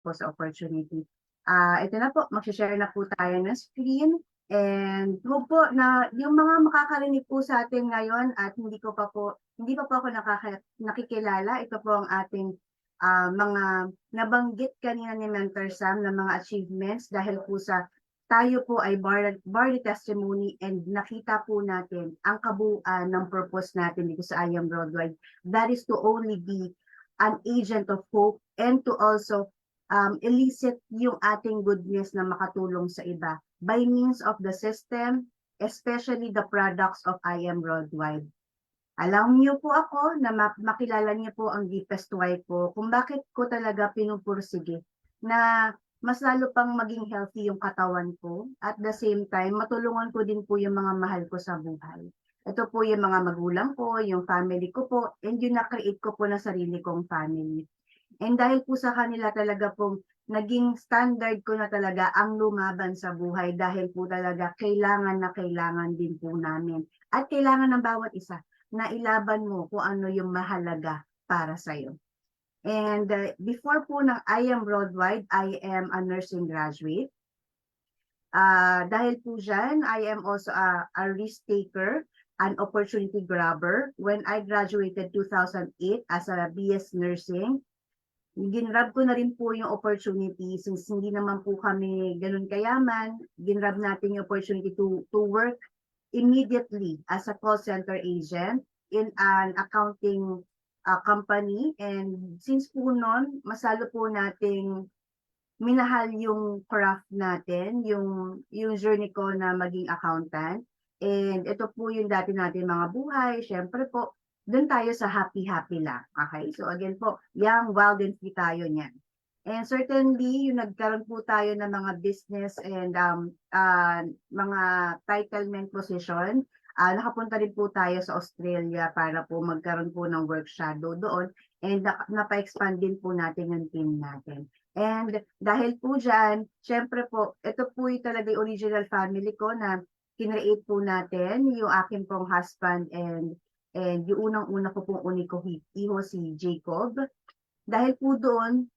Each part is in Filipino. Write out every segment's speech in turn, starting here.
po sa opportunity. Ito na po, mag-share na po tayo ng screen. And hope po na yung mga makakarinig po sa atin ngayon at hindi pa po ako nakikilala, ito po ang ating mga nabanggit kanina ni Mentor Sam na mga achievements dahil po sa tayo po ay barley testimony and nakita po natin ang kabuuan ng purpose natin dito sa I Am Worldwide. That is to only be an agent of hope and to also elicit yung ating goodness na makatulong sa iba by means of the system, especially the products of I Am Worldwide. Alam niyo po ako na makilala niyo po ang deepest why ko kung bakit ko talaga pinupursige na mas lalo pang maging healthy yung katawan ko at the same time matulungan ko din po yung mga mahal ko sa buhay. Ito po yung mga magulang ko, yung family ko po, and yung na-create ko po na sarili kong family. And dahil po sa kanila talaga pong naging standard ko na talaga ang lumaban sa buhay dahil po talaga kailangan na kailangan din po namin. At kailangan ng bawat isa na ilaban mo kung ano yung mahalaga para sa'yo. And before po ng I Am Worldwide, I am a nursing graduate. Dahil po dyan, I am also a risk taker, an opportunity grabber. When I graduated 2008 as a BS Nursing, ginrab ko na rin po yung opportunity since hindi naman po kami ganun kayaman. Ginrab natin yung opportunity to work immediately as a call center agent in an accounting company. And since po noon, masalo po nating minahal yung craft natin, yung journey ko na maging accountant. And ito po yung dati natin mga buhay. Syempre po, doon tayo sa happy-happy lang. Okay? So again po, young, wild, and free tayo niyan. And certainly, yung nagkaroon po tayo ng mga business and mga titlement position, nakapunta rin po tayo sa Australia para po magkaroon po ng work shadow doon and napa-expand din po natin yung team natin. And dahil po dyan, syempre po, ito po yung talaga yung original family ko na kinreate po natin, yung aking pong husband and yung unang-una ko pong uniko iho si Jacob. Dahil po doon,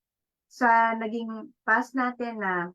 sa naging past natin na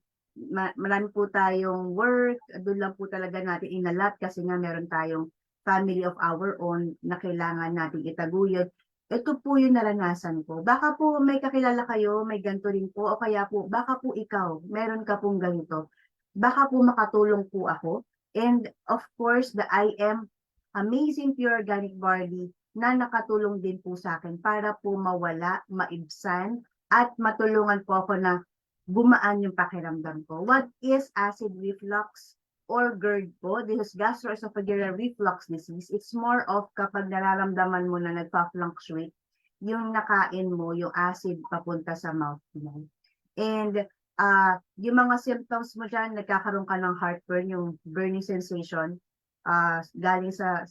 marami po tayong work, doon lang po talaga natin inalat kasi nga meron tayong family of our own na kailangan natin itaguyod. Ito po yung naranasan ko. Baka po may kakilala kayo, may ganito rin po, o kaya po, baka po ikaw, meron ka pong ganito. Baka po makatulong po ako. And of course, the I Am Amazing Pure Organic Barley na nakatulong din po sa akin para po mawala, maibsan, at matulungan po ako na gumaan yung pakiramdam ko. What is acid reflux or GERD po? This is gastroesophageal reflux disease. It's more of kapag nararamdaman mo na nagpa-fluctuate yung nakain mo, yung acid papunta sa mouth mo. And yung mga symptoms mo dyan, nagkakaroon ka ng heartburn, yung burning sensation, galing sa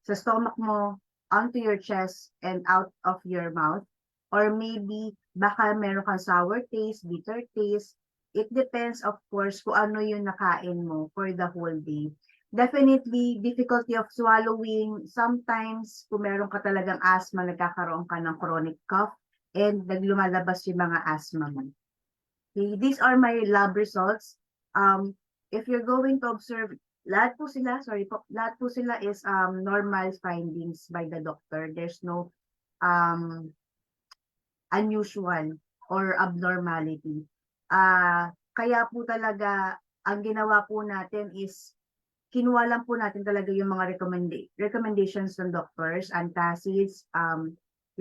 stomach mo, onto your chest and out of your mouth. Or maybe, baka meron kang sour taste, bitter taste. It depends, of course, kung ano yung nakain mo for the whole day. Definitely, difficulty of swallowing. Sometimes, kung meron ka talagang asthma, nagkakaroon ka ng chronic cough and naglumalabas yung mga asthma mo. Okay, these are my lab results. If you're going to observe, lahat po sila is normal findings by the doctor. There's no unusual or abnormality. Kaya po talaga, ang ginawa po natin is, kinuha lang po natin talaga yung mga recommendations ng doctors, antacids,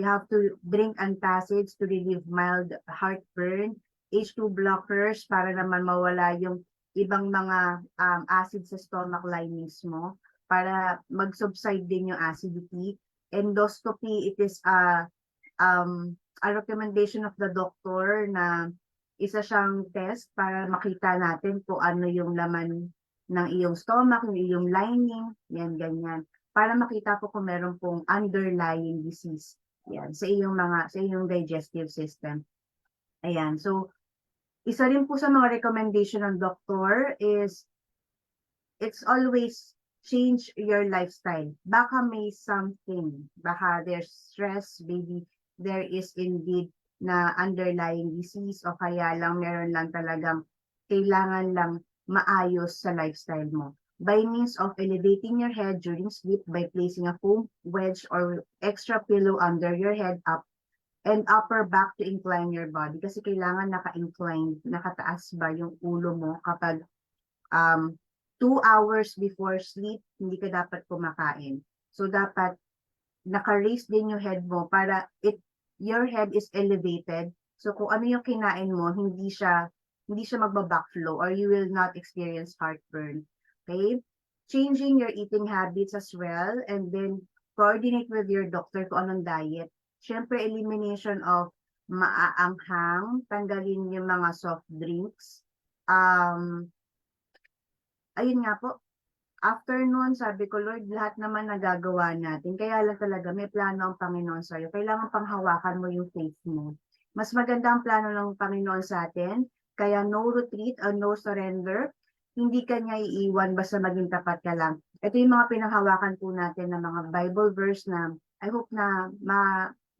you have to drink antacids to relieve mild heartburn, H2 blockers para naman mawala yung ibang mga acid sa stomach linings mo, para mag-subside din yung acidity. Endoscopy, it is a recommendation of the doctor na isa siyang test para makita natin kung ano yung laman ng iyong stomach, ng iyong lining, yan, ganyan. Para makita po kung meron pong underlying disease, yan, sa iyong digestive system. Ayan, so, isa rin po sa mga recommendation ng doctor is, it's always change your lifestyle. Baka may something, baka there's stress, maybe there is indeed na underlying disease o kaya lang meron lang talagang kailangan lang maayos sa lifestyle mo. By means of elevating your head during sleep by placing a foam wedge or extra pillow under your head up and upper back to incline your body. Kasi kailangan naka-incline, nakataas ba yung ulo mo kapag 2 hours before sleep, hindi ka dapat kumakain. So dapat naka-raise din yung head mo para your head is elevated. So kung ano yung kinain mo, hindi siya magba-backflow or you will not experience heartburn. Okay? Changing your eating habits as well and then coordinate with your doctor kung anong diet. Siyempre, elimination of maaanghang, tanggalin yung mga soft drinks. Ayun nga po, after nun, sabi ko, Lord, lahat naman nagagawa natin. Kaya lang talaga, may plano ang Panginoon sa'yo. Kailangan panghawakan mo yung faith mo. Mas maganda ang plano ng Panginoon sa atin. Kaya no retreat or no surrender. Hindi ka niya iiwan, basta maging tapat ka lang. Ito yung mga pinanghawakan po natin ng mga Bible verse na I hope na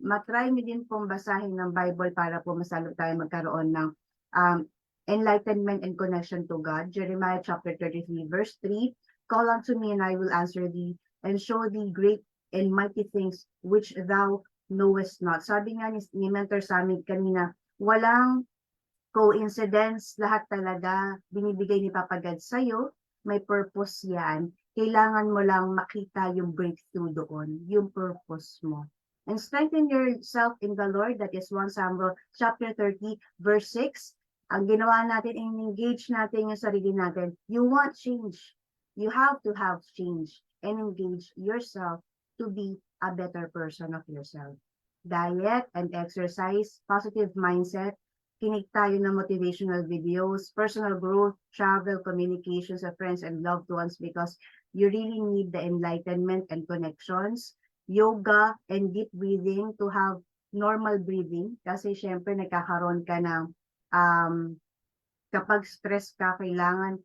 matry niyo din pong basahin ng Bible para po masalo tayo magkaroon ng enlightenment and connection to God. Jeremiah chapter 33 verse 3, call unto me and I will answer thee and show thee great and mighty things which thou knowest not. Sabi nga ni Mentor sa amin kanina, walang coincidence, lahat talaga binibigay ni Papa God sa'yo, may purpose yan. Kailangan mo lang makita yung breakthrough doon, yung purpose mo. And strengthen yourself in the Lord, that is 1 Samuel chapter 30 verse 6. Ang ginawa natin, engage natin yung sarili natin. You want change. You have to have change and engage yourself to be a better person of yourself. Diet and exercise, positive mindset, kinig tayo ng motivational videos, personal growth, travel, communications with friends and loved ones because you really need the enlightenment and connections. Yoga and deep breathing to have normal breathing kasi syempre nagkakaroon ka ng kapag stress ka, kailangan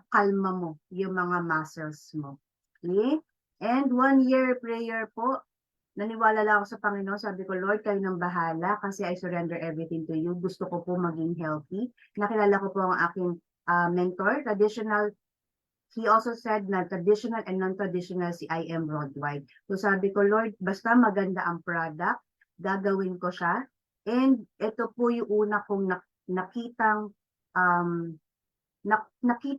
kalma mo yung mga muscles mo. Okay? And 1 year prayer po, naniwala lang ako sa Panginoon, sabi ko, Lord, kayo nang bahala kasi I surrender everything to you. Gusto ko po maging healthy. Nakilala ko po ang aking mentor, traditional. He also said na traditional and non-traditional si I am worldwide. So sabi ko, Lord, basta maganda ang product, gagawin ko siya. And ito po yung una kong nakita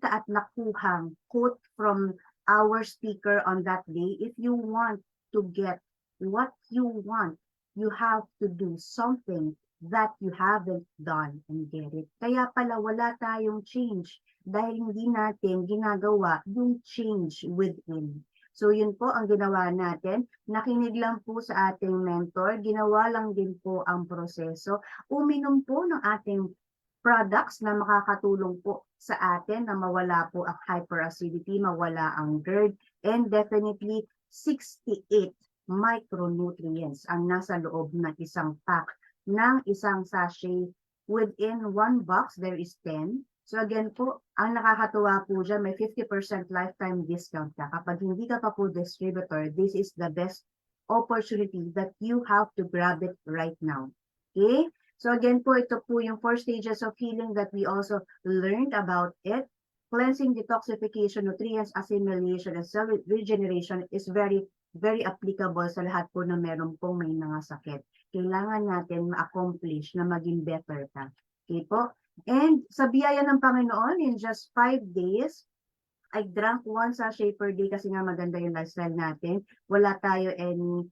at nakuhang quote from our speaker on that day. If you want to get what you want, you have to do something that you haven't done and get it. Kaya pala wala tayong change dahil hindi natin ginagawa yung change within. So yun po ang ginawa natin. Nakinig lang po sa ating mentor. Ginawa lang din po ang proseso. Uminom po ng ating products na makakatulong po sa atin na mawala po ang hyperacidity, mawala ang GERD, and definitely 68 micronutrients ang nasa loob ng isang pack ng isang sachet. Within one box, there is 10. So again po, ang nakakatuwa po dyan, may 50% lifetime discount ka. Kapag hindi ka pa po distributor, this is the best opportunity that you have to grab it right now. Okay? So again po, ito po yung 4 stages of healing that we also learned about it. Cleansing, detoxification, nutrients, assimilation, and cell regeneration is very, very applicable sa lahat po na meron pong may mga sakit. Kailangan natin ma-accomplish na maging better ka. Okay po? And sa biyaya ng Panginoon, in just 5 days, I drank 1 sachet per day kasi nga maganda yung lifestyle natin. Wala tayo any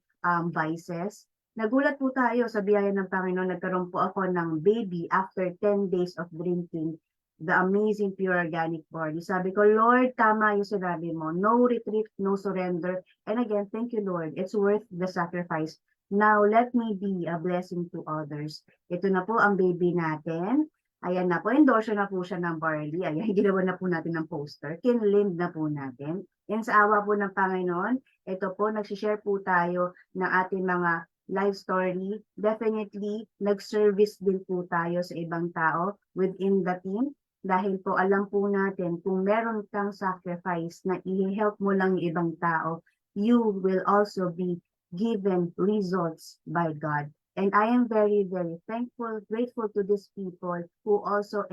vices. Nagulat po tayo sa biyaya ng Panginoon, nagkaroon po ako ng baby after 10 days of drinking the amazing pure organic body. Sabi ko, Lord, tama yung sinabi mo. No retreat, no surrender. And again, thank you, Lord. It's worth the sacrifice. Now, let me be a blessing to others. Ito na po ang baby natin. Ayan na po, endorse na po siya ng Barley. Ayan, ginawa na po natin ng poster. Kinlind na po natin. And sa awa po ng Panginoon, ito po, nagsishare po tayo ng ating mga life story. Definitely, nag-service din po tayo sa ibang tao within the team. Dahil po alam po natin, kung meron kang sacrifice na i-help mo lang yung ibang tao, you will also be given results by God. And I am very, very thankful, grateful to these people who also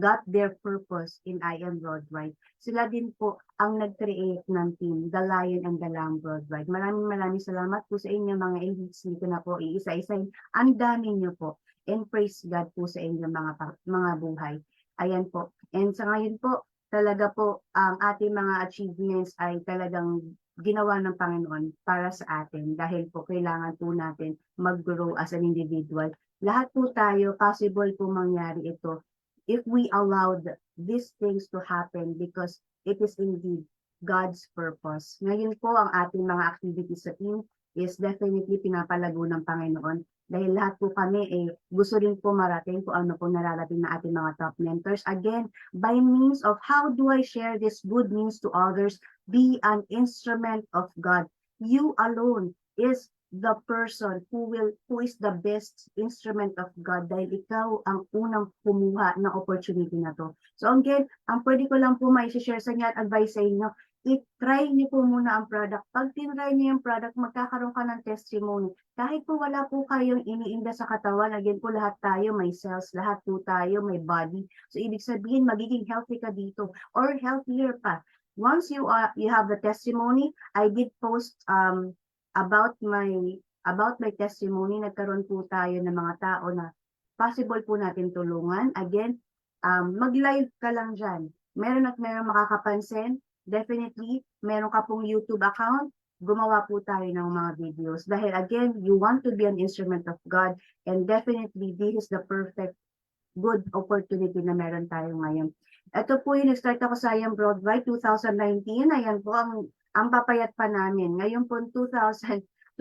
got their purpose in I Am Worldwide. Sila din po ang nag-create ng team, The Lion and the Lamb Worldwide. Maraming salamat po sa inyo mga elites. Hindi ko na po iisa-isahin. Ang dami niyo po. And praise God po sa inyo mga buhay. Ayan po. And sa ngayon po, talaga po ang ating mga achievements ay talagang ginawa ng Panginoon para sa atin dahil po kailangan po natin mag-grow as an individual. Lahat po tayo, possible po mangyari ito if we allowed these things to happen because it is indeed God's purpose. Ngayon po, ang ating mga activities sa team is definitely pinapalago ng Panginoon dahil lahat po kami gusto rin po marating kung ano po nararating na ating mga top mentors. Again, by means of how do I share this good news to others, be an instrument of God. You alone is the person who is the best instrument of God dahil ikaw ang unang kumuha ng opportunity na to. So again, ang pwede ko lang po mai-share sa inyo at advice sa inyo, i-try niyo po muna ang product. Pag tinry niyo yung product, magkakaroon ka ng testimony. Kahit po wala po kayong iniinda sa katawan, again po lahat tayo may cells, lahat po tayo may body. So ibig sabihin, magiging healthy ka dito or healthier pa. Once you have the testimony, I did post about my testimony. Nagkaroon po tayo ng mga tao na possible po natin tulungan. Again, mag-live ka lang dyan. Meron makakapansin. Definitely, meron ka pong YouTube account, gumawa po tayo ng mga videos. Dahil again, you want to be an instrument of God and definitely this is the perfect good opportunity na meron tayo ngayon. Ito po yung nag-start ako sa I Am Worldwide 2019. Ayan po ang papayat pa namin. Ngayon po 2023,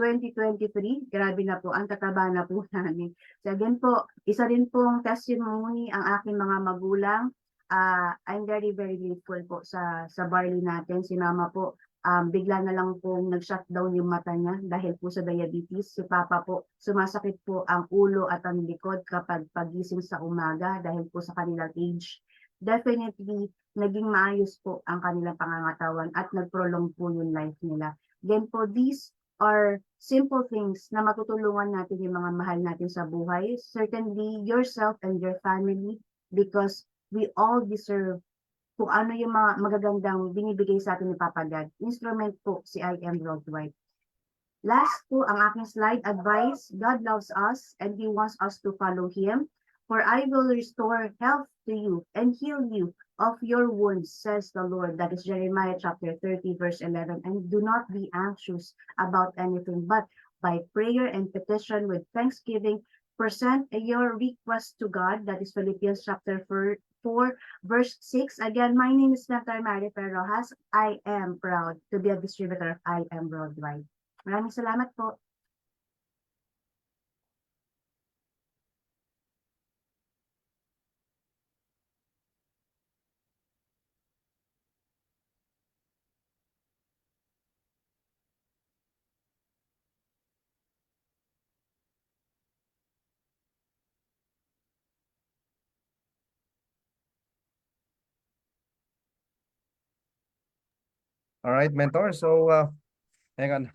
grabe na po, ang tataba na po namin. So again po, isa rin pong testimony ang aking mga magulang. I'm very, very grateful po sa barley natin. Si mama po, bigla na lang pong nag-shutdown yung mata niya dahil po sa diabetes. Si papa po, sumasakit po ang ulo at ang likod kapag pagising sa umaga dahil po sa kanilang age. Definitely, naging maayos po ang kanilang pangangatawan at nag-prolong po yung life nila. Then po, these are simple things na matutulungan natin yung mga mahal natin sa buhay. Certainly, yourself and your family because we all deserve kung ano yung mga magagandang binibigay sa atin ni Papa God. Instrument po si I Am Worldwide. Last po, ang aking slide, advice, God loves us and He wants us to follow Him. For I will restore health to you and heal you of your wounds, says the Lord. That is Jeremiah chapter 30, verse 11. And do not be anxious about anything, but by prayer and petition with thanksgiving, present your request to God. That is Philippians chapter 4, verse 6. Again, my name is Natalie Marifer Rojas. I am proud to be a distributor of I Am Worldwide. Maraming salamat po. All right, mentor. So, hang on.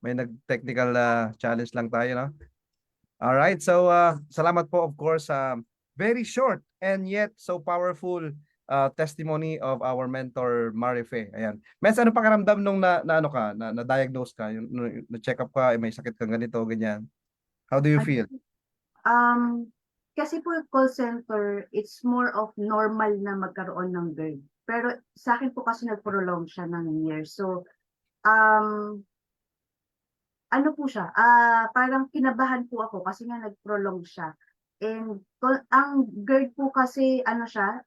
May nag-technical challenge lang tayo, no? All right. So, salamat po, of course, very short and yet so powerful testimony of our mentor, Marife. Ayan. Mens, ano pakiramdam nung ano ka, na-diagnose ka, yung na-check up ka, may sakit kang ganito, ganyan. How do you feel? Kasi po call center, it's more of normal na magkaroon ng GERD. Pero sa akin po kasi nag-prolong siya ng years. So, ano po siya, parang kinabahan po ako kasi nga nag-prolong siya. And ang GERD po kasi, ano siya,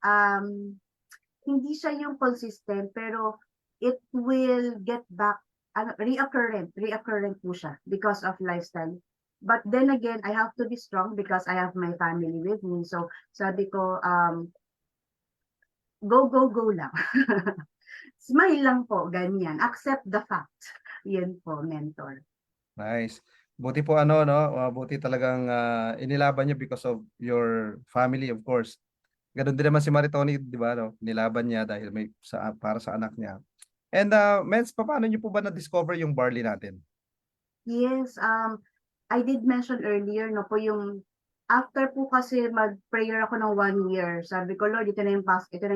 hindi siya yung consistent, pero it will get back, reoccurrent po siya because of lifestyle. But then again, I have to be strong because I have my family with me. So sabi ko, go lang. Smile lang po, ganyan. Accept the fact. Yun po, mentor. Nice. Buti po no? Buti talagang inilaban niyo because of your family, of course. Ganun din naman si Maritoni, di ba, no? Nilaban niya dahil para sa anak niya. And Mens, paano niyo po ba na-discover yung barley natin? Yes, I did mention earlier, no po, yung after po kasi mag-prayer ako ng 1 year, sabi ko, Lord, ito na yung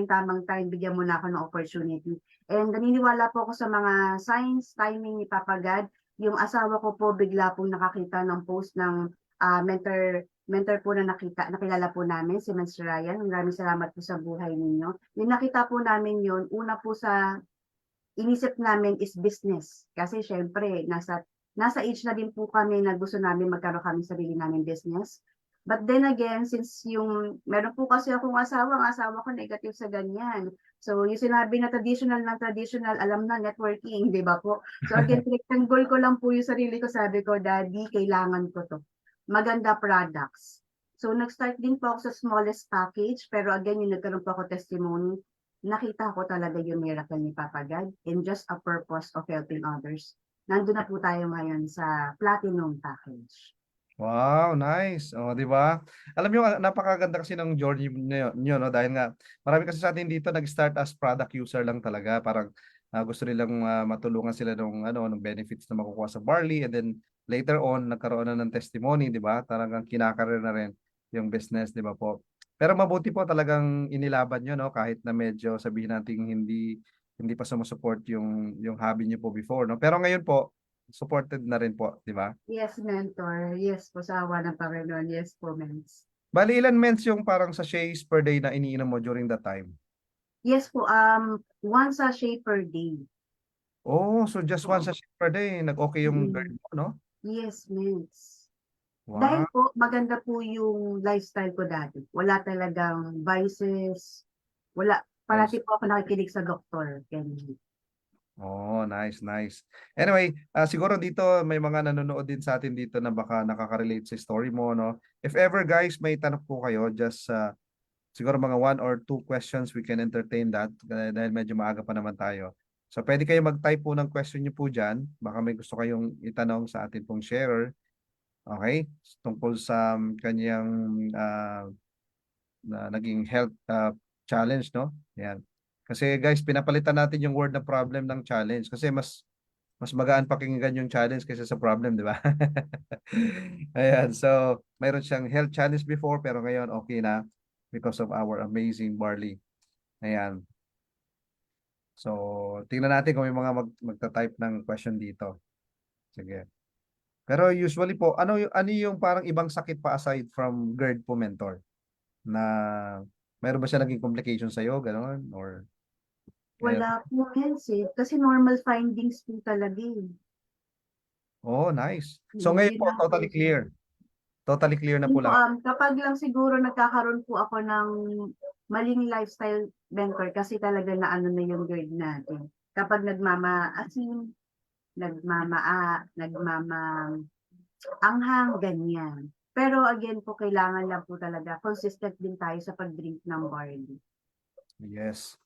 tamang time, bigyan mo na ako ng opportunity. And naniniwala po ako sa mga signs, timing ni Papa God. Yung asawa ko po bigla pong nakakita ng post ng mentor po na nakilala po namin, si Mans Ryan. Maraming salamat po sa buhay ninyo. Yung nakita po namin yun, una po sa inisip namin is business. Kasi syempre, nasa age na din po kami na gusto namin magkaroon kami sarili namin business. But then again, since meron po kasi akong asawa, ang asawa ko negative sa ganyan. So, yung sinabi na traditional na traditional, alam na, networking, di ba po? So, again, tinagtanggol ko lang po yung sarili ko, sabi ko, Daddy, kailangan ko to. Maganda products. So, nag-start din po ako sa smallest package, pero again, yung nagkaroon po ako testimony, nakita ko talaga yung miracle ni Papa God in just a purpose of helping others. Nandun na po tayo ngayon sa platinum package. Wow, nice. Oh, 'di ba? Alam niyo napakaganda kasi ng journey niyo no dahil nga marami kasi sa atin dito nag-start as product user lang talaga, parang gusto nilang matulungan sila ng benefits na makukuha sa barley and then later on nagkaroon na ng testimony, 'di ba? Talagang kinakarir na rin yung business, 'di ba po? Pero mabuti po talagang inilaban niyo no kahit na medyo sabihin natin hindi pa sumusupport yung hobby niyo po before, no? Pero ngayon po supported na rin po, 'di ba? Yes, mentor. Yes po, sa awa ng Panginoon. Yes po, mens. Bali, ilan mens yung parang sachets per day na iniinom mo during that time? Yes po, one sachet per day. Oh, so just one sachet per day, nag-okay yung GERD Mm. mo, no? Yes, mens. Dahil Wow. po, maganda po yung lifestyle ko dati. Wala talagang vices. Wala. Nice. Parati po ako nakikinig sa doktor. Ganyan. Oh, nice, nice. Anyway, siguro dito may mga nanonood din sa atin dito na baka nakaka-relate sa story mo, no? If ever guys, may tanong po kayo, just siguro mga 1 or 2 questions, we can entertain that dahil medyo maaga pa naman tayo. So pwede kayo mag-type po ng question niyo po dyan. Baka may gusto kayong itanong sa atin pong sharer. Okay? Tungkol sa kanyang na naging health challenge, no? Yan. Kasi guys, pinapalitan natin yung word na problem ng challenge kasi mas magaan pakinggan yung challenge kaysa sa problem, di ba? Ayan, so mayroon siyang health challenge before pero ngayon okay na because of our amazing barley. Ayan. So, tingnan natin kung may mga magta-type ng question dito. Sige. Pero usually po, ano yung parang ibang sakit pa aside from GERD po, mentor? Na meron ba siya naging complication sa'yo, gano'n? Or Wala meron? po, mens eh. Kasi normal findings po talaga eh. Oh, nice. So ngayon Yun po, lang po. totally clear. Totally clear na Yun po po, lahat. kapag lang siguro nagkakaroon po ako ng maling lifestyle mentor kasi talaga na ano na yung grade natin. Kapag nagmamaasim, anghang, ganyan. Pero again po, kailangan lang po talaga, consistent din tayo sa pag-drink ng barley. Yes.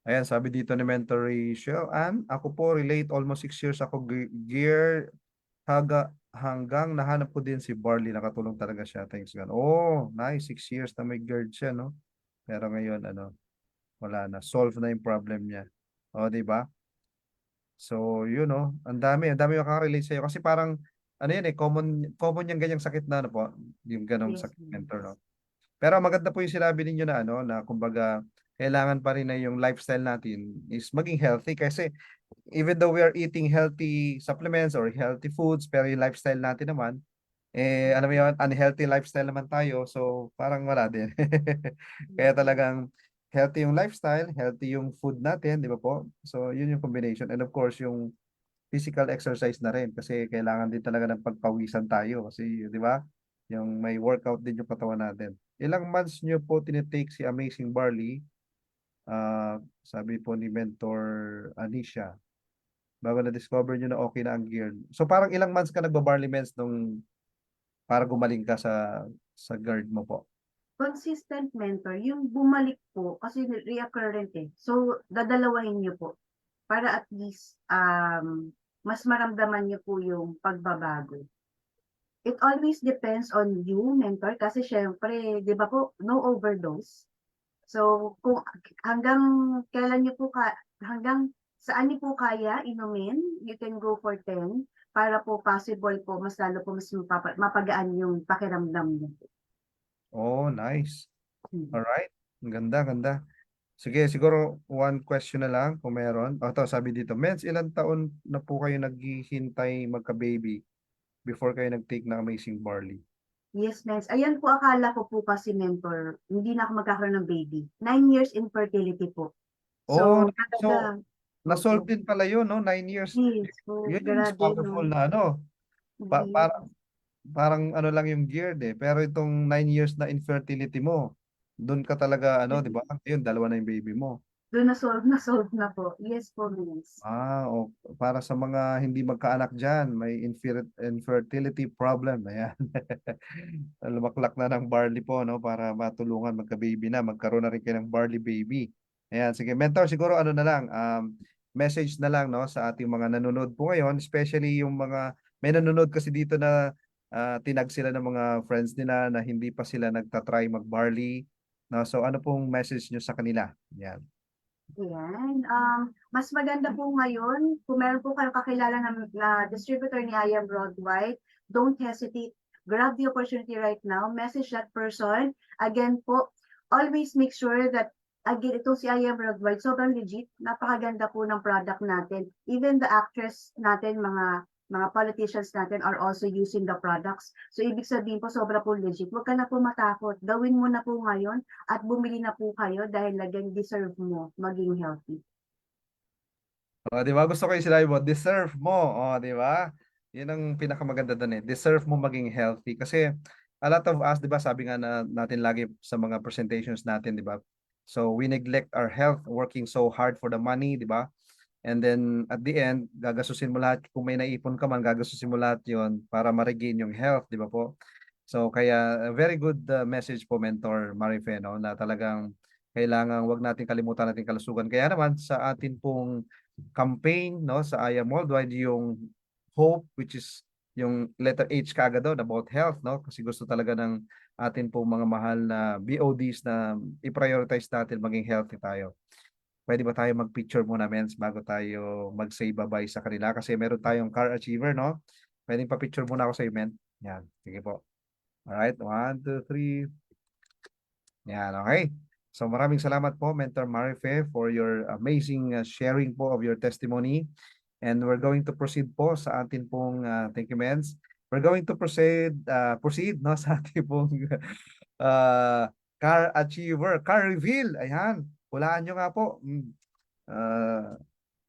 Ayan, sabi dito ni Mentor Rachel, ako po relate almost 6 years ako gear hanggang nahanap ko din si Barley, nakatulong talaga siya. Thanks God. Oh, nice. 6 years na may GERD siya, no? Pero ngayon, wala na. Solve na yung problem niya. O, di ba? So, yun, no? Ang dami makaka-relate sa'yo. Kasi parang, ano yan common yung ganyang sakit na, ano po? Yung ganong Yes, sakit, mentor, no? yes. Pero maganda po yung sinabi ninyo na na kumbaga kailangan pa rin na yung lifestyle natin is maging healthy kasi even though we are eating healthy supplements or healthy foods pero yung lifestyle natin naman alam mo yun, unhealthy lifestyle naman tayo so parang wala din. Kaya talagang healthy yung lifestyle, healthy yung food natin, di ba po? So yun yung combination and of course yung physical exercise na rin kasi kailangan din talaga ng pagpawisan tayo kasi di ba? Yung may workout din yung katawan natin. Ilang months nyo po tinitake si Amazing Barley? Sabi po ni Mentor Anisha, bago na-discover nyo na okay na ang gear. So parang ilang months ka nagba-barley mens nung para gumaling ka sa GERD mo po? Consistent mentor, yung bumalik po, kasi reoccurrent eh. So, dadalawahin niyo po para at least mas maramdaman niyo po yung pagbabago. It always depends on you, mentor, kasi syempre, di ba po, no overdose. So, kung hanggang kailan niyo po hanggang saan niyo po kaya inumin, you can go for 10. para po possible po mas lalo po mas mapagaan yung pakiramdam niyo. Oh, nice. Hmm. Alright. Ang ganda, ganda. Sige, siguro one question na lang kung meron. O, to, sabi dito, Mens, ilang taon na po kayo naghihintay magka-baby before kayo nag-take ng Amazing Barley? Yes, Mens. Ayan po, akala ko po kasi mentor, hindi na ako magkakaroon ng baby. 9 years infertility po. Oh, So, so talaga, na-solve opo. din pala yun, no? 9 years. Yes po, Yun yung mas grabe, powerful no? na ano. Yes. Parang ano lang yung geared eh. Pero itong 9 years na infertility mo, doon ka talaga ano, di ba? Ayun, dalawa na yung baby mo. Doon na-solve na po. Yes po, Mens. O para sa mga hindi magkaanak dyan, may infertility problem. Ayan. Lumaklak na ng barley po, no? Para matulungan magka-baby na. Magkaroon na rin kayo ng barley baby. Ayan, sige. Mentor, siguro ano na lang, message na lang, no? Sa ating mga nanonood po ngayon, especially yung mga, may nanonood kasi dito na tinag sila ng mga friends nila na hindi pa sila nagtatry mag-barley. No? So ano pong message nyo sa kanila? Ayan. Ayan. Mas maganda po ngayon, kung meron po kayong kakilala na distributor ni IAM Worldwide, don't hesitate. Grab the opportunity right now. Message that person. Again po, always make sure that, again, itong si IAM Worldwide, sobrang legit. Napakaganda po ng product natin. Even the actress natin, mga politicians natin are also using the products. So, ibig sabihin po, sobra po legit. Huwag ka na po matakot. Gawin mo na po ngayon at bumili na po kayo dahil lagyan deserve mo maging healthy. O, di ba? Gusto ko yung sinabi mo, deserve mo. O, di ba? Yun ang pinakamaganda doon eh. Deserve mo maging healthy. Kasi a lot of us, di ba, sabi nga na, natin lagi sa mga presentations natin, di ba? So, we neglect our health, working so hard for the money, di ba? And then, at the end, gagasusin mo lahat. Kung may naipon ka man, gagasusin mo lahat yon para ma-regain yung health, di ba po? So, kaya, very good message po, Mentor Marife, no? Na talagang kailangan wag natin kalimutan natin kalusugan. Kaya naman, sa atin pong campaign no sa I Am Worldwide yung hope which is yung letter H kaagad doon about health no kasi gusto talaga ng atin po mga mahal na BODs na i-prioritize natin maging healthy tayo. Pwede ba tayo mag-picture muna mens bago tayo mag-say bye-bye sa kanila kasi meron tayong car achiever no. Pwedeng pa-picture muna ako sa iyo men. Yan, sige po. Alright, 1, 2, 3. Yan, okay. So maraming salamat po Mentor Marife for your amazing sharing po of your testimony. And we're going to proceed po sa atin pong thank you, Mens. We're going to proceed no sa ating pong uh, car achiever, car reveal. Ayan, hulaan nyo nga po.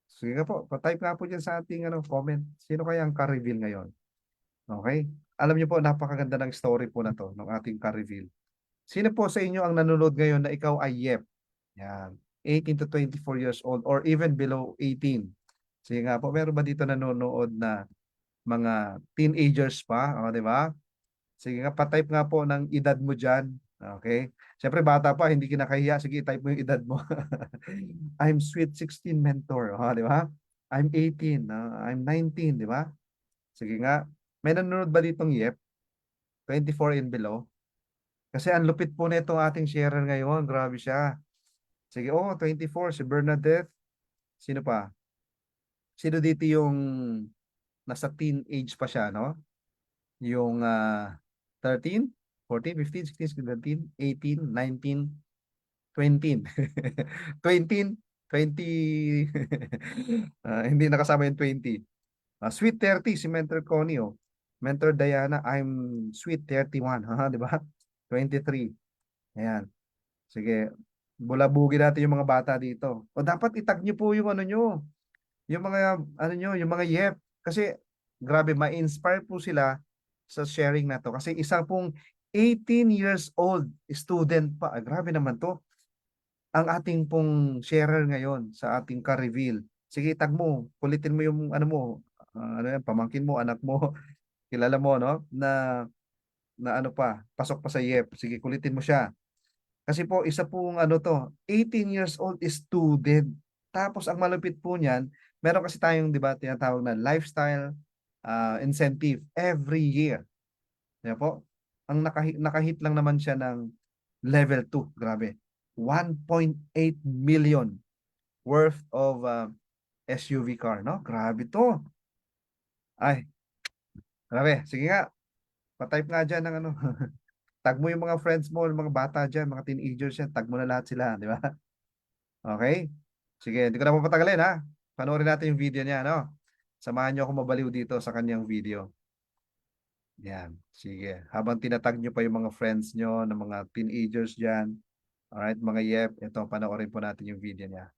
Sige nga po, pa-type nga po dyan sa ating comment. Sino kaya ang car reveal ngayon? Okay? Alam niyo po, napakaganda ng story po na to, ng ating car reveal. Sino po sa inyo ang nanonood ngayon na ikaw ay YEP? Yan. 18 to 24 years old or even below 18. Sige nga po, meron ba dito nanonood na mga teenagers pa? O, di ba? Sige nga, pa-type nga po ng edad mo dyan. Okay? Siyempre, bata pa, hindi kinakahiya. Sige, type mo yung edad mo. I'm sweet 16 mentor. O, di ba? I'm 18. I'm 19, di ba? Sige nga. May nanonood ba ditong YEP? 24 and below? Kasi ang lupit po nito ating sharer ngayon. Grabe siya. Sige, 24. Si Bernadette. Sino pa? Sino dito yung nasa teenage pa siya, no? Yung 13, 14, 15, 16, 17, 18, 19, 20. 20, 20. Hindi nakasama yung 20. Sweet 30 si Mentor Connie, oh. Mentor Diana, I'm sweet 31, ha, di ba? 23. Ayan. Sige, bulabugin natin yung mga bata dito. O dapat itag niyo po yung ano nyo, yung mga ano nyo, yung mga yep. Kasi grabe, ma-inspire po sila sa sharing na to. Kasi isang pong 18 years old student pa. Grabe naman to. Ang ating pong sharer ngayon sa ating ka-reveal. Sige, tag mo. Kulitin mo yung ano mo. Ano yan, pamangkin mo, anak mo. Kilala mo, no? Na ano pa, pasok pa sa YEP. Sige, kulitin mo siya. Kasi po, isa pong ano to, 18 years old student. Tapos ang malupit po niyan, meron kasi tayong, di ba, tinatawag na lifestyle incentive every year. Di ba po? Ang nakahit lang naman siya ng level 2. Grabe. 1.8 million worth of SUV car, no? Grabe to. Ay, grabe. Sige nga, pa-type nga dyan ng ano. Tag mo yung mga friends mo, yung mga bata dyan, mga teenagers yan. Tag mo na lahat sila, di ba? Okay? Sige, hindi ko na papatagalin ha. Panoorin natin yung video niya, no? Samahan niyo ako mabaliw dito sa kanyang video. Yan, sige. Habang tinatag niyo pa yung mga friends niyo, ng mga teenagers dyan. Alright, mga yep. Ito, panoorin po natin yung video niya.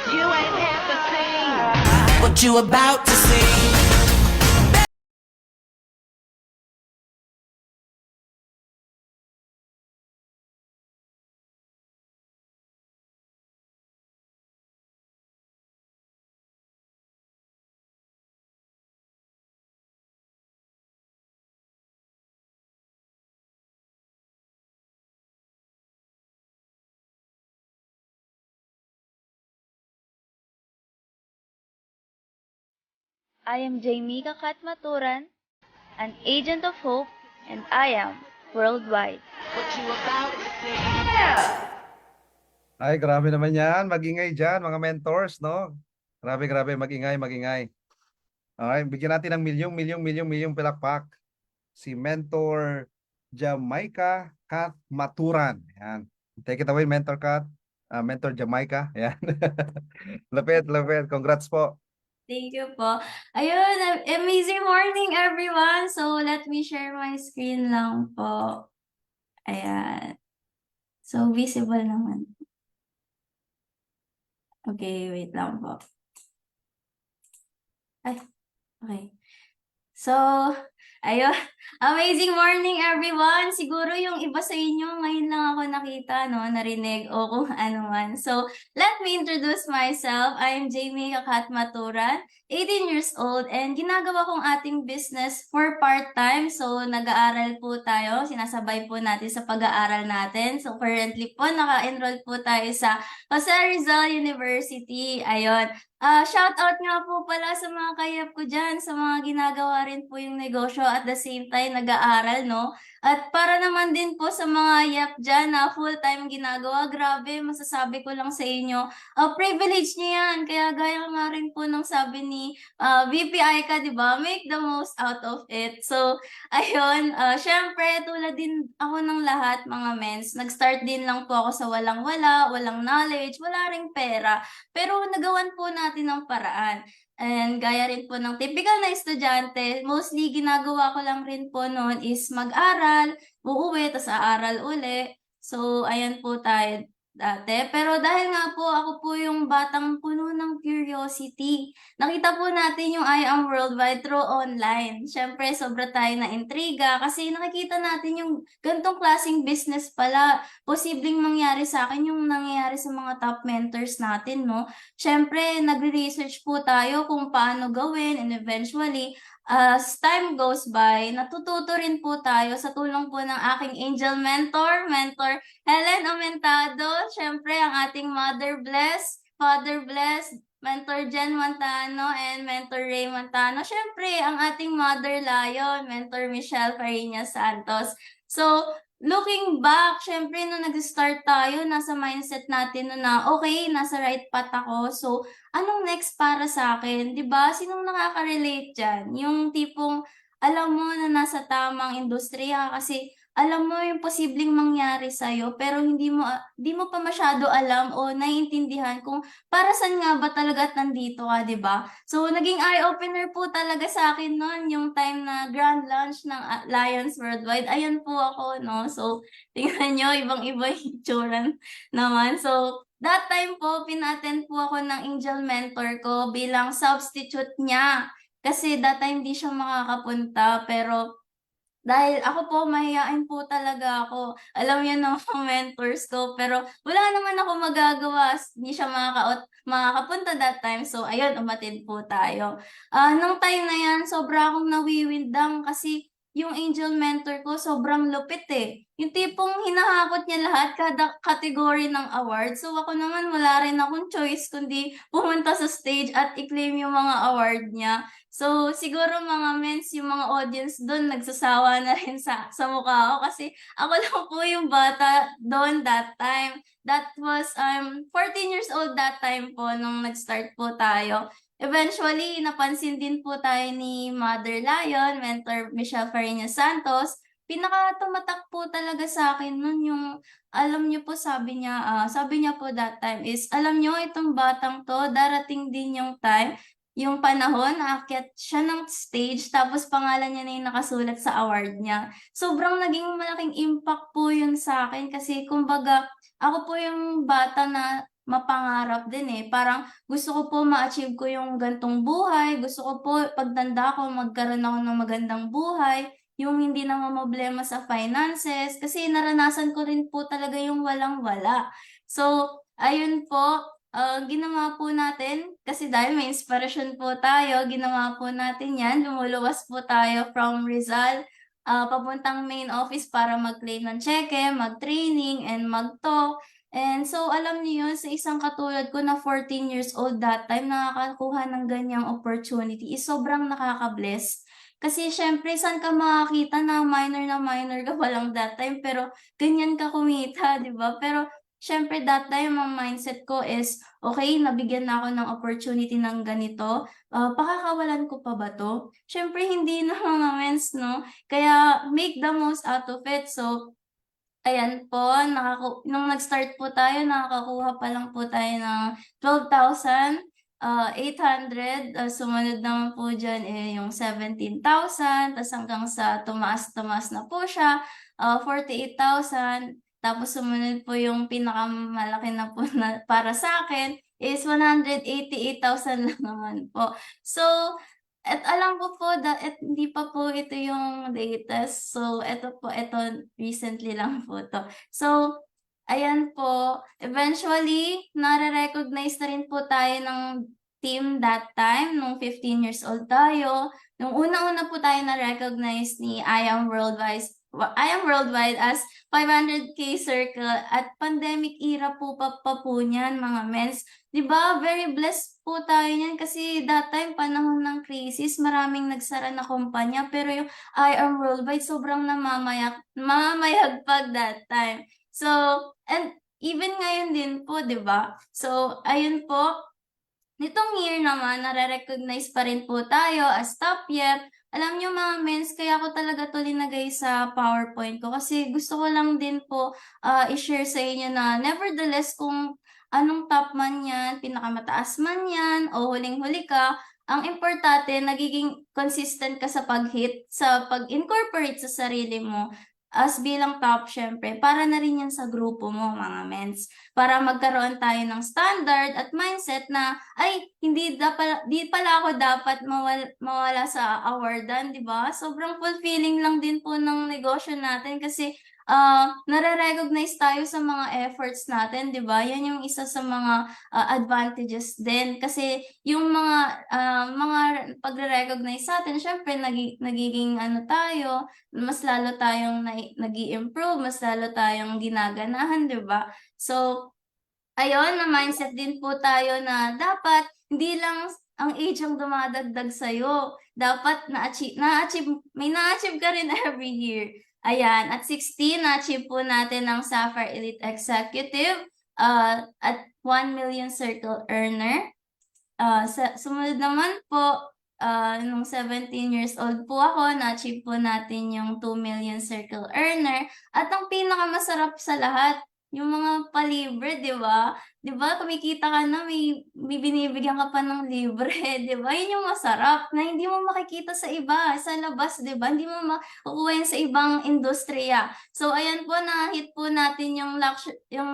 You ain't have to sing what you about to see. I am Jaimika Katmaturan, an agent of hope, and I am worldwide. What you about to see. Ay, grabe naman yan. Magingay dyan, mga mentors, no? Grabe, grabe. Magingay, magingay. Okay, bigyan natin ng milyong pilakpak. Si Mentor Jamaica Kat Maturan. Yan. Take it away, Mentor Kat. Mentor Jamaica. Yan. Lapit, lapit. Congrats po. Thank you po. Ayun, amazing morning everyone. So, let me share my screen lang po. Ayan. So, visible naman. Okay, wait lang po. Ay, okay. So, ayun. Amazing morning everyone. Siguro yung iba sa inyo ngayon lang ako nakita, no, narinig o kung ano man. So, let me introduce myself. I am Jamie Kakat Maturan, 18 years old, and ginagawa kong ating business for part-time. So, nag-aaral po tayo. Sinasabay po natin sa pag-aaral natin. So, currently po, naka-enroll po tayo sa Jose Rizal University. Ayun. Shout out nga po pala sa mga kayap ko dyan, sa mga ginagawa rin po yung negosyo at the same time nag-aaral, no? At para naman din po sa mga yap dyan na full-time ginagawa, grabe, masasabi ko lang sa inyo, privilege niyo yan. Kaya gaya nga rin po ng sabi ni VP Aika, di ba? Make the most out of it. So, ayun, syempre, tulad din ako ng lahat, mga mens, nag-start din lang po ako sa walang-wala, walang knowledge, wala ring pera. Pero nagawan po natin ng paraan. And gaya rin po ng typical na estudyante, mostly ginagawa ko lang rin po noon is mag-aral, uuwi, tas aaral uli. So, ayan po tayo dati. Pero dahil nga po ako po yung batang puno ng curiosity, nakita po natin yung I Am Worldwide through online. Siyempre, sobra tayo na intriga kasi nakikita natin yung ganitong klaseng business pala posibleng mangyari sa akin yung nangyayari sa mga top mentors natin, no? Siyempre, nagre-research po tayo kung paano gawin and eventually, as time goes by, natututo rin po tayo sa tulong po ng aking angel mentor Helen Aumentado, syempre ang ating Mother Bless, Father Bless, Mentor Jen Montano, and Mentor Ray Montano. Syempre, ang ating Mother Lion, Mentor Michelle Fariñas Santos. So, looking back, syempre, nung nag-start tayo, nasa mindset natin na okay, nasa right path ako. So, anong next para sa akin? 'Di ba? Sinong nakaka-relate diyan? Yung tipong alam mo na nasa tamang industriya kasi alam mo yung posibleng mangyari sa'yo pero di mo pa masyado alam o naiintindihan kung para saan nga ba talaga at nandito ka, 'di ba? So, naging eye-opener po talaga sa akin no'n yung time na grand launch ng Lions Worldwide. Ayan po ako, no? So, tingnan niyo, ibang-iba yung itsura naman. So, that time po, pin-attend po ako ng angel mentor ko bilang substitute niya. Kasi that time di siya makakapunta, pero dahil ako po, mahiyain po talaga ako. Alam niyo ng mga mentors ko, pero wala naman ako magagawa. Hindi siya makakapunta that time. So, ayun, umattend po tayo. Nung time na yan, sobra akong nawiwindang kasi yung angel mentor ko sobrang lupit eh. Yung tipong hinahakot niya lahat, kada category ng award. So, ako naman wala rin akong choice kundi pumunta sa stage at i-claim yung mga award niya. So, siguro mga mens, yung mga audience doon, nagsasawa na rin sa mukha ko kasi ako lang po yung bata doon that time. That was, 14 years old that time po nung nag-start po tayo. Eventually, napansin din po tayo ni Mother Lion, Mentor Michelle Fariñas Santos. Pinaka-tumatak po talaga sa akin nun yung, alam niyo po, sabi niya po that time is, alam niyo, itong batang to, darating din yung time yung panahon, aakyat siya ng stage, tapos pangalan niya na yung nakasulat sa award niya. Sobrang naging malaking impact po yun sa akin kasi kumbaga, ako po yung bata na mapangarap din eh. Parang gusto ko po ma-achieve ko yung gantong buhay, gusto ko po pagtanda ko magkaroon ako ng magandang buhay, yung hindi na mamroblema sa finances, kasi naranasan ko rin po talaga yung walang-wala. So, ayun po, ginawa po natin, kasi dahil may inspirasyon po tayo, ginawa po natin yan. Lumuluwas po tayo from Rizal, papuntang main office para mag-claim ng cheque, mag-training, and mag-talk. And so, alam niyo yun, sa isang katulad ko na 14 years old that time, nakakakuha ng ganyang opportunity, is sobrang nakaka-bless. Kasi syempre, saan ka makakita na minor ka pa lang that time, pero ganyan ka kumita, di ba? Pero syempre, that time, ang mindset ko is, okay, nabigyan na ako ng opportunity ng ganito, pakakawalan ko pa ba to? Syempre, hindi na mga mens, no? Kaya, make the most out of it. So, ayan po, nung nag-start po tayo, nakakakuha pa lang po tayo ng 12,800. Sumunod naman po dyan yung 17,000, tas hanggang sa tumaas na po siya, 48,000. Tapos sumunod po yung pinakamalaki na po na para sa akin is 188,000 lang naman po. So, at alam ko po hindi pa po ito yung latest. So, ito recently lang po to. So, ayan po, eventually, nare-recognize na rin po tayo ng team that time, nung 15 years old tayo. Nung una-una po tayo na-recognize ni I Am Worldwide as 500K circle at pandemic era po pa po niyan, mga mens. 'Di ba? Very blessed po tayo niyan kasi that time panahon ng crisis, maraming nagsara na kumpanya pero yung I Am Worldwide sobrang namamayagpag that time. So, and even ngayon din po, 'di ba? So, ayun po. Nitong year naman, nare-recognize pa rin po tayo as top year. Alam niyo mga mens, kaya ko talaga to linagay sa PowerPoint ko kasi gusto ko lang din po i-share sa inyo na nevertheless kung anong top man yan, pinakamataas man yan, o huling-huli ka, ang importante, nagiging consistent ka sa pag-hit, sa pag-incorporate sa sarili mo as bilang top, syempre, para na rin yan sa grupo mo, mga mens. Para magkaroon tayo ng standard at mindset na, ay, di pala ako dapat mawala sa awardan, di ba? Sobrang fulfilling lang din po ng negosyo natin kasi nare-recognize tayo sa mga efforts natin, 'di ba? Yan yung isa sa mga advantages din kasi yung mga pagre-recognize sa atin, syempre nagiging ano tayo, mas lalo tayong nag-i-improve, mas lalo tayong ginaganahan, 'di ba? So, ayun, na-mindset din po tayo na dapat hindi lang ang age ang dumadagdag sa'yo. Dapat may na-achieve ka rin every year. Ayan, at 16, na-achieve po natin ang Sapphire Elite Executive at 1 million circle earner. Sumunod naman po, nung 17 years old po ako, na-achieve po natin yung 2 million circle earner. At ang pinakamasarap sa lahat, yung mga palibre, di ba? Di ba, kumikita ka na, may binibigyan ka pa ng libre, di ba? Yun yung masarap, na hindi mo makikita sa iba, sa labas, di ba? Hindi mo makukuha yan sa ibang industriya. So, ayan po, na-hit po natin yung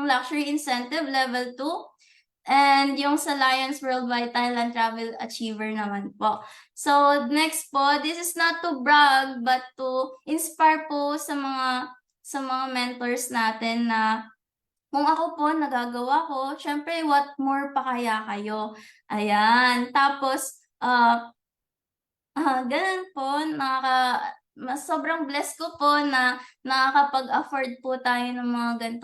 luxury incentive level 2. And yung sa Lions Worldwide Thailand Travel Achiever naman po. So, next po, this is not to brag, but to inspire po sa mga mentors natin na kung ako po nagagawa ko, syempre what more pa kaya kayo? Ayan. Tapos, ganun po, sobrang blessed ko po na nakakapag-afford po tayo ng mga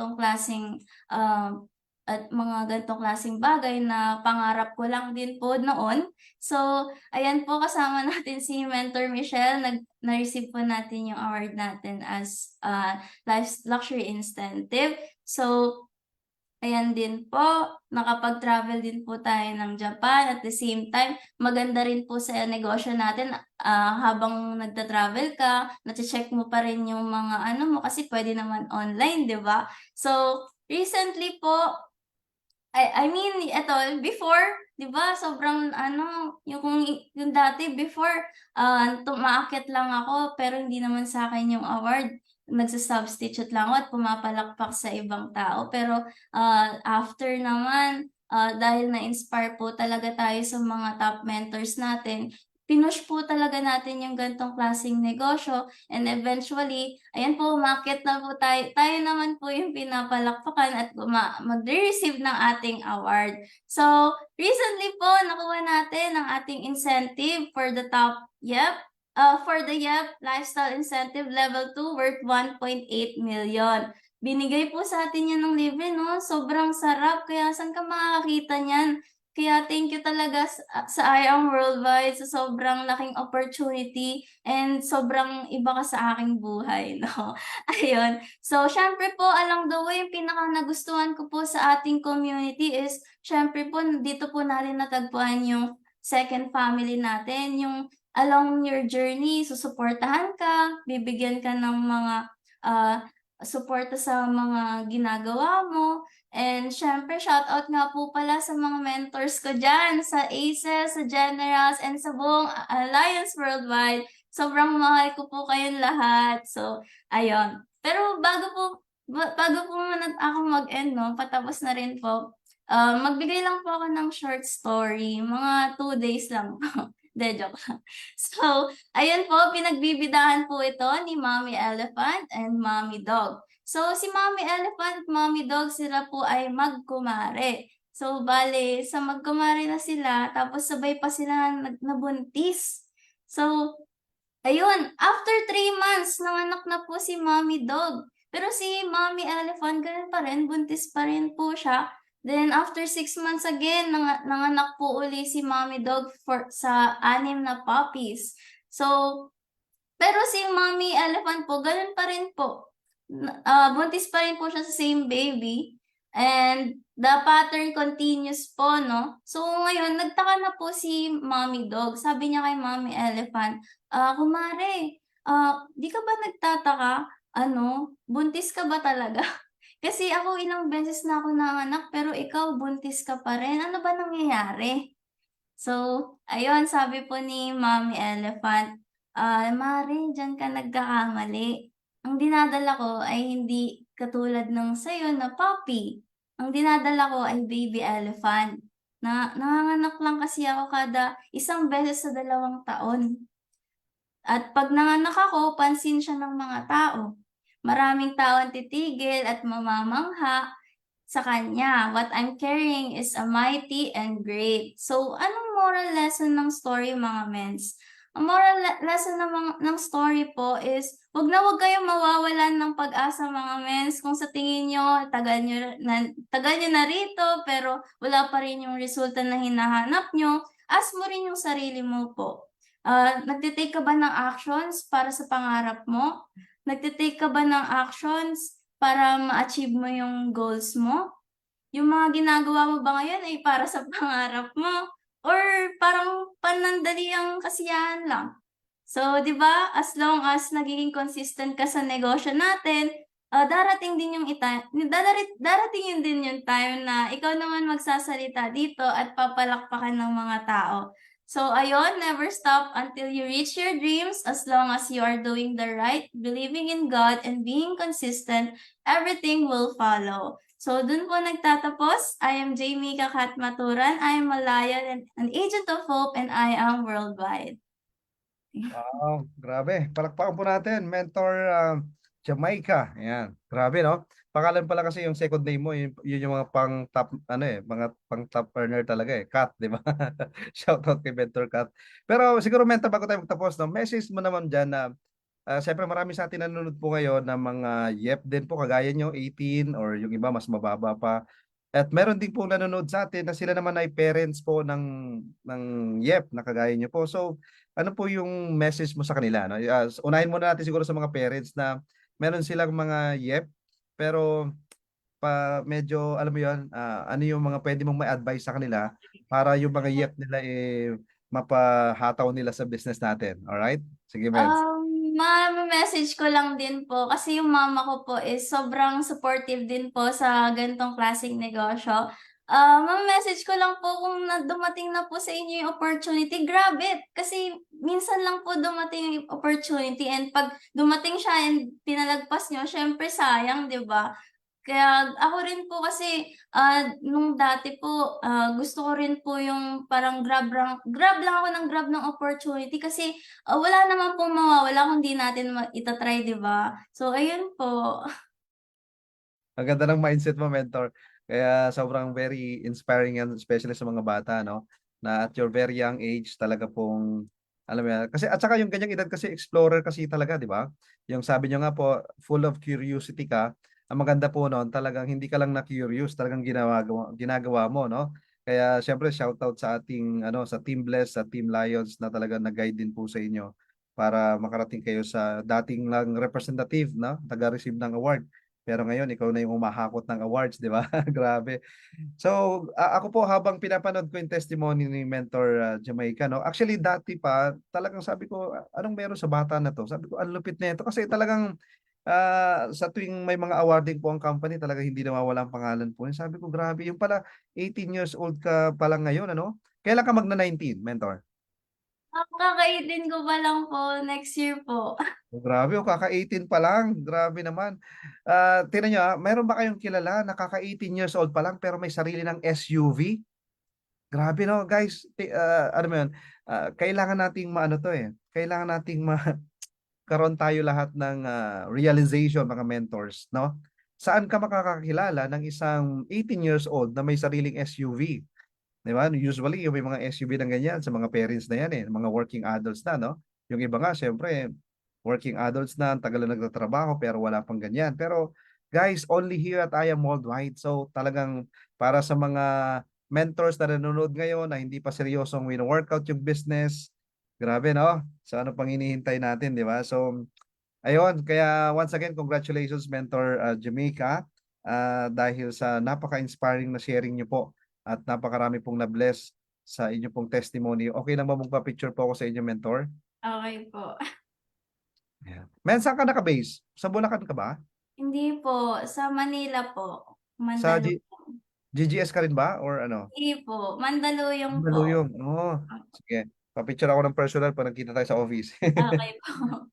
ganitong klaseng bagay na pangarap ko lang din po noon. So, ayan po, kasama natin si Mentor Michelle. Na-receive po natin yung award natin as Life Luxury Incentive. So, ayan din po, nakapag-travel din po tayo ng Japan. At the same time, maganda rin po sa negosyo natin habang nagta-travel ka, nati-check mo pa rin yung mga ano mo kasi pwede naman online, di ba? So, recently po, I mean, eto, before, di ba, sobrang yung dati, before, umaakyat lang ako, pero hindi naman sa akin yung award. Nagsasubstitute lang ako at pumapalakpak sa ibang tao. Pero after naman, dahil na-inspire po talaga tayo sa mga top mentors natin, pinush po talaga natin yung ganitong klaseng negosyo. And eventually, ayan po, umakyat na po tayo. Tayo naman po yung pinapalakpakan at mag-receive ng ating award. So, recently po, nakuha natin ang ating incentive for the for the YEP Lifestyle Incentive Level 2 worth 1.8 million. Binigay po sa atin yan ng libre, no? Sobrang sarap. Kaya saan ka makakakita niyan? Kaya thank you talaga sa IAM Worldwide sa sobrang laking opportunity and sobrang iba ka sa aking buhay, no? Ayun. So, syempre po, along the way, yung pinaka nagustuhan ko po sa ating community is, syempre po, dito po natin natagpuan yung second family natin, yung along your journey, susuportahan ka, bibigyan ka ng mga suporta sa mga ginagawa mo. And syempre, shoutout nga po pala sa mga mentors ko dyan, sa ACES, sa Generals, and sa buong Alliance Worldwide. Sobrang mahal ko po kayong lahat. So, ayun. Pero bago po muna ako mag-end, no, patapos na rin po, magbigay lang po ako ng short story. Mga 2 days lang po. De, joke lang. So, ayun po, pinagbibidahan po ito ni Mommy Elephant and Mommy Dog. So, si Mommy Elephant at Mommy Dog, sila po ay magkumare. So, bale, sa magkumare na sila, tapos sabay pa sila nabuntis. So, ayun, after 3 months, nanganak na po si Mommy Dog. Pero si Mommy Elephant, ganun pa rin, buntis pa rin po siya. Then, after 6 months again, nanganak po uli si Mommy Dog sa 6 na puppies. So, pero si Mommy Elephant po, ganun pa rin po. Buntis pa rin po siya sa same baby. And the pattern continues po, no? So, ngayon, nagtaka na po si Mommy Dog. Sabi niya kay Mommy Elephant, kumare, di ka ba nagtataka? Buntis ka ba talaga? Kasi ako ilang beses na ako nanganak, pero ikaw buntis ka pa rin. Ano ba nangyayari? So, ayun, sabi po ni Mommy Elephant, Mare, dyan ka nagkakamali. Ang dinadala ko ay hindi katulad ng sayo na puppy. Ang dinadala ko ay baby elephant. Nanganganak lang kasi ako kada 1 beses sa 2 taon. At pag nanganak ako, pansin siya ng mga tao. Maraming tao ang titigil at mamamangha sa kanya. What I'm carrying is a mighty and great. So, anong moral lesson ng story, mga mens? Ang moral lesson ng story po is, wag kayong mawawalan ng pag-asa, mga mens. Kung sa tingin nyo, tagal nyo na rito, pero wala pa rin yung resulta na hinahanap nyo, ask mo rin yung sarili mo po. Nagtitake ka ba ng actions para sa pangarap mo? Nagtitake ka ba ng actions para ma-achieve mo yung goals mo? Yung mga ginagawa mo ba ngayon ay para sa pangarap mo? Or parang panandaliang kasiyahan lang? So, di ba, as long as nagiging consistent ka sa negosyo natin, darating din darating yun din yung time na ikaw naman magsasalita dito at papalakpakan ng mga tao. So, ayun, never stop until you reach your dreams. As long as you are doing the right, believing in God, and being consistent, everything will follow. So, dun po nagtatapos. I am Jamie Kakat Maturan. I am a lion and an agent of hope, and I am worldwide. Wow, grabe. Palakpakan po natin, Mentor Jamaica. Ayan, grabe no? Pangalan pala kasi yung second name mo, yun yung mga pang top, ano mga pang top earner talaga Kat, di ba? Shout out kay Mentor Kat. Pero siguro Mentor, bago tayo magtapos, no, message mo naman dyan na siyempre marami sa atin nanonood po ngayon ng mga YEP din po, kagaya nyo, 18 or yung iba mas mababa pa. At meron din po nanonood sa atin na sila naman ay parents po ng YEP na kagaya nyo po. So, ano po yung message mo sa kanila? No? Unahin muna natin siguro sa mga parents na meron silang mga YEP, pero medyo, alam mo yun, ano yung mga pwede mong may advice sa kanila para yung mga YEP nila mapahataw nila sa business natin. Alright? Sige, Meds. Message ko lang din po kasi yung mama ko po is sobrang supportive din po sa ganitong klaseng negosyo. Message ko lang po kung dumating na po sa inyo yung opportunity, grab it. Kasi minsan lang po dumating yung opportunity, and pag dumating siya and pinalagpas nyo, syempre sayang, di ba? Kaya ako rin po kasi nung dati po gusto ko rin po yung parang grab lang ako ng opportunity kasi wala naman pong mawawala kung di natin itatry, di ba? So ayun po. Ang ganda ng mindset mo, Mentor. Kaya sobrang very inspiring yan, especially sa mga bata, no? Na at your very young age, talaga pong, alam mo yan. Kasi, at saka yung ganyang edad kasi, explorer kasi talaga, di ba? Yung sabi nyo nga po, full of curiosity ka. Ang maganda po noon, talagang hindi ka lang na-curious, talagang ginagawa mo, no? Kaya, syempre, shoutout sa ating, sa Team Bless, sa Team Lions, na talagang nag-guide din po sa inyo para makarating kayo sa dating lang representative, no? Taga-receive ng award. Pero ngayon, ikaw na yung humahakot ng awards, di ba? Grabe. So, ako po habang pinapanood ko yung testimony ni Mentor Jamaica, no? Actually, dati pa, talagang sabi ko, anong meron sa bata na to? Sabi ko, ang lupit na ito. Kasi talagang sa tuwing may mga awarding po ang company, talaga hindi nawawala ang pangalan po. Sabi ko, grabe. Yung pala, 18 years old ka pa lang ngayon, ano? Kailan ka magna-19, Mentor? Kakaitin ko pa lang po next year po. Oh, grabe, kaka-18 pa lang. Grabe naman. Tingnan nyo, mayroon ba kayong kilala na kaka-18 years old pa lang pero may sarili ng SUV? Grabe no, guys. Ano mo yun? Kailangan nating maano to Kailangan nating karon tayo lahat ng realization, mga mentors, no? Saan ka makakakilala ng isang 18 years old na may sariling SUV? Di ba? Usually, yung may mga SUV ng ganyan sa mga parents na yan mga working adults na, no? Yung iba nga, syempre, working adults na, ang tagal na nagtatrabaho pero wala pang ganyan. Pero guys, only here at I Am Worldwide. So talagang para sa mga mentors na nanonood ngayon na hindi pa seryosong wino-workout yung business, grabe no? So ano pang hinihintay natin, di ba? So ayun, kaya once again, congratulations Mentor Jamaica dahil sa napaka-inspiring na sharing niyo po at napakarami pong na-bless sa inyo pong testimony. Okay lang ba magpa-picture po ako sa inyo, Mentor? Okay po. Yeah. Men, saan ka naka-base? Sa Bulacan ka ba? Hindi po, sa Manila po. Sa Mandaluyong. GGS ka rin ba? Or ano? Hindi po, Mandaluyong po. Mandaluyong. Oo. Sige. Pa-picture ako ng personal pag nagkita tayo sa office. Okay po.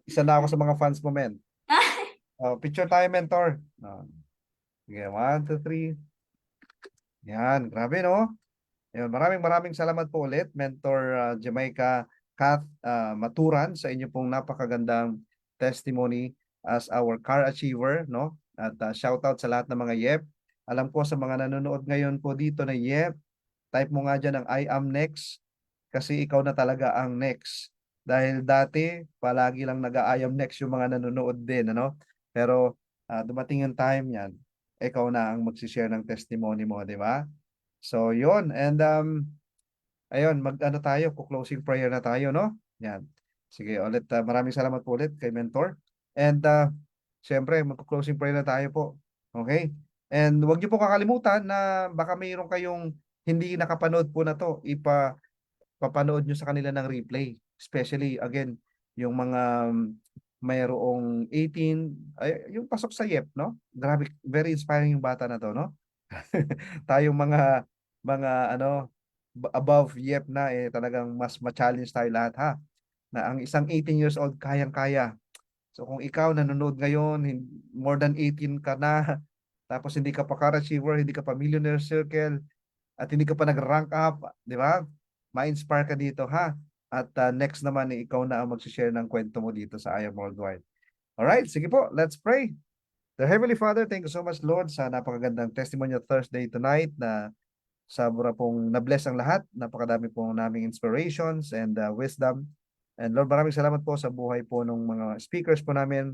Isa na ako sa mga fans mo, men. Picture tayo, Mentor. Sige, 1, 2, 3. Yan, grabe, no? Ayun, maraming salamat po ulit, Mentor Jamaica Kath Maturan, sa inyo pong napakagandang testimony. as our car achiever, no? At shout out sa lahat ng mga YEP. Alam ko sa mga nanonood ngayon po dito na YEP, type mo nga dyan ang I am next kasi ikaw na talaga ang next. Dahil dati, palagi lang nag-I am next yung mga nanonood din, ano? Pero dumating yung time yan, ikaw na ang magsishare ng testimony mo, di ba? So, yun. And ayun, mag-ano tayo, closing prayer na tayo, no? Yan. Sige, ulit, maraming salamat po ulit kay Mentor. And syempre, mag-closing prayer na tayo po. Okay? And huwag niyo po kakalimutan na baka mayroon kayong hindi nakapanood po na to, papanood nyo sa kanila ng replay. Especially, again, yung mga mayroong 18, ay, yung pasok sa YEP, no? Grabe, very inspiring yung bata na to, no? Tayong mga ano, above YEP na, talagang mas ma-challenge tayo lahat, ha? Na ang isang 18 years old, kayang-kaya. So kung ikaw nanonood ngayon, more than 18 ka na, tapos hindi ka pa car achiever, hindi ka pa millionaire circle, at hindi ka pa nag-rank up, di ba? Ma-inspire ka dito, ha? At next naman, ikaw na ang mag-share ng kwento mo dito sa I Am Worldwide. Alright, sige po, let's pray. The Heavenly Father, thank you so much, Lord, sa napakagandang testimonial Thursday tonight na sobra pong na-bless ang lahat. Napakadami pong naming inspirations and wisdom. And Lord, maraming salamat po sa buhay po ng mga speakers po namin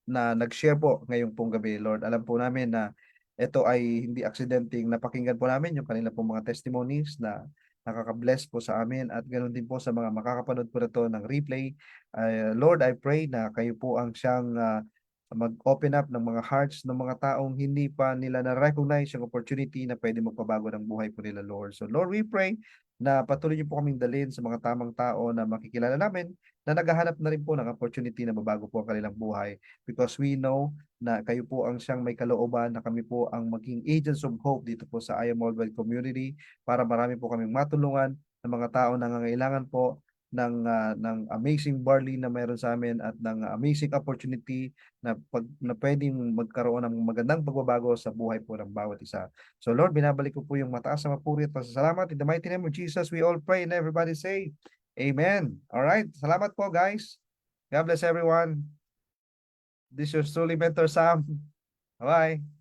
na nag-share po ngayong pong gabi, Lord. Alam po namin na ito ay hindi aksidenteng napakinggan po namin yung kanila pong mga testimonies na nakaka-bless po sa amin at ganoon din po sa mga makakapanood po na to ng replay. Lord, I pray na kayo po ang siyang mag-open up ng mga hearts ng mga taong hindi pa nila na-recognize yung opportunity na pwede magpabago ng buhay po nila, Lord. So Lord, we pray na patuloy niyo po kaming dalhin sa mga tamang tao na makikilala namin na naghahanap na rin po ng opportunity na mabago po ang kanilang buhay because we know na kayo po ang siyang may kalooban na kami po ang maging agents of hope dito po sa I Am Worldwide Community para marami po kaming matulungan ng mga tao na nangangailangan po ng amazing barley na mayroon sa amin at ng amazing opportunity na pwedeng magkaroon ng magandang pagbabago sa buhay po ng bawat isa. So Lord, binabalik ko po yung mataas na mapuri at pasasalamat. In the mighty name of Jesus, we all pray and everybody say, Amen. All right. Salamat po, guys. God bless everyone. This is your truly mentor, Sam. Bye-bye.